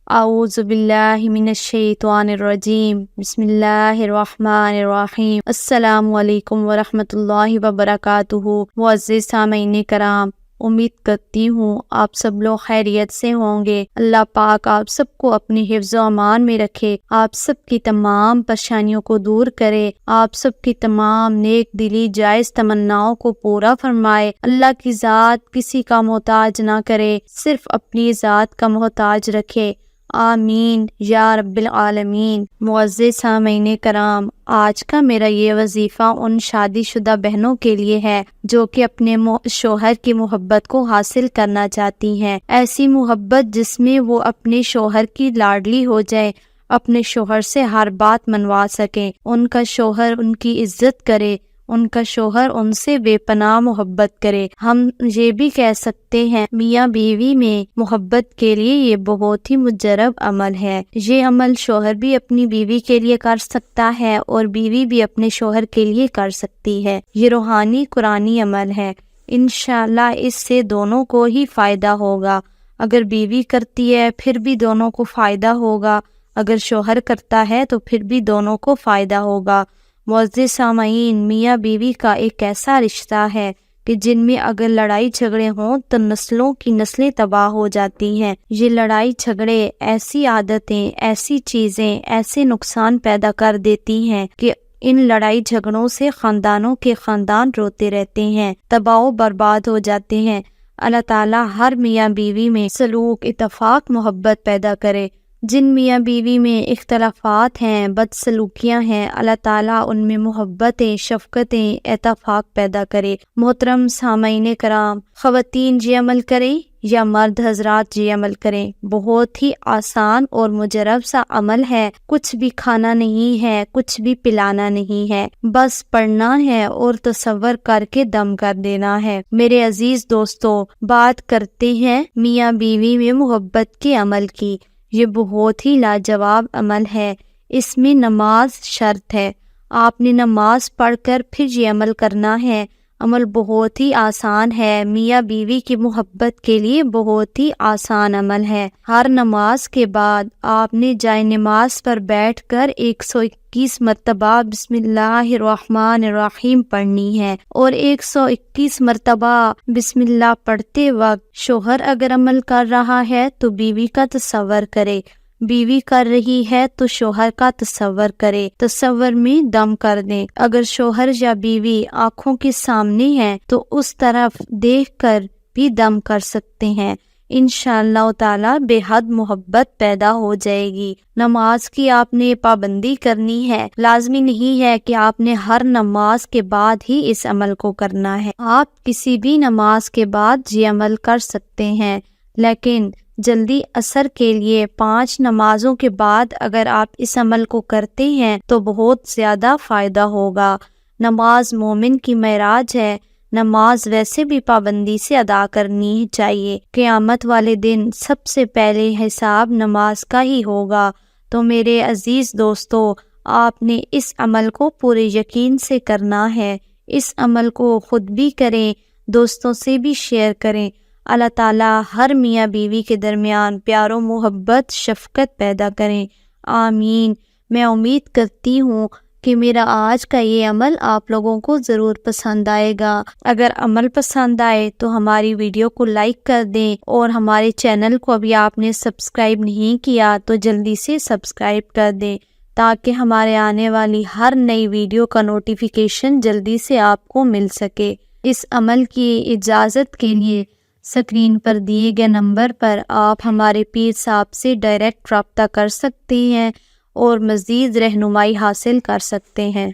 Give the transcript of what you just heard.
اعوذ باللہ من الشیطان الرجیم، بسم اللہ الرحمن الرحیم۔ السلام علیکم ورحمۃ اللہ وبرکاتہ۔ معزز سامعین کرام، امید کرتی ہوں آپ سب لوگ خیریت سے ہوں گے۔ اللہ پاک آپ سب کو اپنی حفظ و امان میں رکھے، آپ سب کی تمام پریشانیوں کو دور کرے، آپ سب کی تمام نیک دلی جائز تمناؤں کو پورا فرمائے۔ اللہ کی ذات کسی کا محتاج نہ کرے، صرف اپنی ذات کا محتاج رکھے، آمین یا رب العالمین۔ معزز سامعین کرام، آج کا میرا یہ وظیفہ ان شادی شدہ بہنوں کے لیے ہے جو کہ اپنے شوہر کی محبت کو حاصل کرنا چاہتی ہیں، ایسی محبت جس میں وہ اپنے شوہر کی لاڈلی ہو جائے، اپنے شوہر سے ہر بات منوا سکیں، ان کا شوہر ان کی عزت کرے، ان کا شوہر ان سے بے پناہ محبت کرے۔ ہم یہ بھی کہہ سکتے ہیں میاں بیوی میں محبت کے لیے یہ بہت ہی مجرب عمل ہے۔ یہ عمل شوہر بھی اپنی بیوی کے لیے کر سکتا ہے اور بیوی بھی اپنے شوہر کے لیے کر سکتی ہے۔ یہ روحانی قرآنی عمل ہے، انشاءاللہ اس سے دونوں کو ہی فائدہ ہوگا۔ اگر بیوی کرتی ہے پھر بھی دونوں کو فائدہ ہوگا، اگر شوہر کرتا ہے تو پھر بھی دونوں کو فائدہ ہوگا۔ معزز سامعین، میاں بیوی کا ایک ایسا رشتہ ہے کہ جن میں اگر لڑائی جھگڑے ہوں تو نسلوں کی نسلیں تباہ ہو جاتی ہیں۔ یہ لڑائی جھگڑے ایسی عادتیں، ایسی چیزیں، ایسے نقصان پیدا کر دیتی ہیں کہ ان لڑائی جھگڑوں سے خاندانوں کے خاندان روتے رہتے ہیں، تباہ و برباد ہو جاتے ہیں۔ اللہ تعالیٰ ہر میاں بیوی میں سلوک، اتفاق، محبت پیدا کرے۔ جن میاں بیوی میں اختلافات ہیں، بدسلوکیاں ہیں، اللہ تعالیٰ ان میں محبتیں، شفقتیں، اتفاق پیدا کرے۔ محترم سامعین کرام، خواتین یہ عمل کریں یا مرد حضرات یہ عمل کریں، بہت ہی آسان اور مجرب سا عمل ہے۔ کچھ بھی کھانا نہیں ہے، کچھ بھی پلانا نہیں ہے، بس پڑھنا ہے اور تصور کر کے دم کر دینا ہے۔ میرے عزیز دوستو، بات کرتے ہیں میاں بیوی میں محبت کے عمل کی۔ یہ بہت ہی لاجواب عمل ہے، اس میں نماز شرط ہے۔ آپ نے نماز پڑھ کر پھر یہ عمل کرنا ہے۔ عمل بہت ہی آسان ہے، میاں بیوی کی محبت کے لیے بہت ہی آسان عمل ہے۔ ہر نماز کے بعد آپ نے جائے نماز پر بیٹھ کر 121 مرتبہ بسم اللہ الرحمن الرحیم پڑھنی ہے، اور 121 مرتبہ بسم اللہ پڑھتے وقت شوہر اگر عمل کر رہا ہے تو بیوی کا تصور کرے، بیوی کر رہی ہے تو شوہر کا تصور کرے، تصور میں دم کر دیں۔ اگر شوہر یا بیوی آنکھوں کے سامنے ہے تو اس طرف دیکھ کر بھی دم کر سکتے ہیں، انشاءاللہ تعالی بے حد محبت پیدا ہو جائے گی۔ نماز کی آپ نے پابندی کرنی ہے، لازمی نہیں ہے کہ آپ نے ہر نماز کے بعد ہی اس عمل کو کرنا ہے، آپ کسی بھی نماز کے بعد یہ عمل کر سکتے ہیں، لیکن جلدی اثر کے لیے 5 نمازوں کے بعد اگر آپ اس عمل کو کرتے ہیں تو بہت زیادہ فائدہ ہوگا۔ نماز مومن کی معراج ہے، نماز ویسے بھی پابندی سے ادا کرنی چاہیے۔ قیامت والے دن سب سے پہلے حساب نماز کا ہی ہوگا۔ تو میرے عزیز دوستو، آپ نے اس عمل کو پورے یقین سے کرنا ہے، اس عمل کو خود بھی کریں، دوستوں سے بھی شیئر کریں۔ اللہ تعالیٰ ہر میاں بیوی کے درمیان پیار و محبت، شفقت پیدا کریں، آمین۔ میں امید کرتی ہوں کہ میرا آج کا یہ عمل آپ لوگوں کو ضرور پسند آئے گا۔ اگر عمل پسند آئے تو ہماری ویڈیو کو لائک کر دیں، اور ہمارے چینل کو ابھی آپ نے سبسکرائب نہیں کیا تو جلدی سے سبسکرائب کر دیں، تاکہ ہمارے آنے والی ہر نئی ویڈیو کا نوٹیفیکیشن جلدی سے آپ کو مل سکے۔ اس عمل کی اجازت کے لیے اسکرین پر دیے گئے نمبر پر آپ ہمارے پیر صاحب سے ڈائریکٹ رابطہ کر سکتے ہیں اور مزید رہنمائی حاصل کر سکتے ہیں۔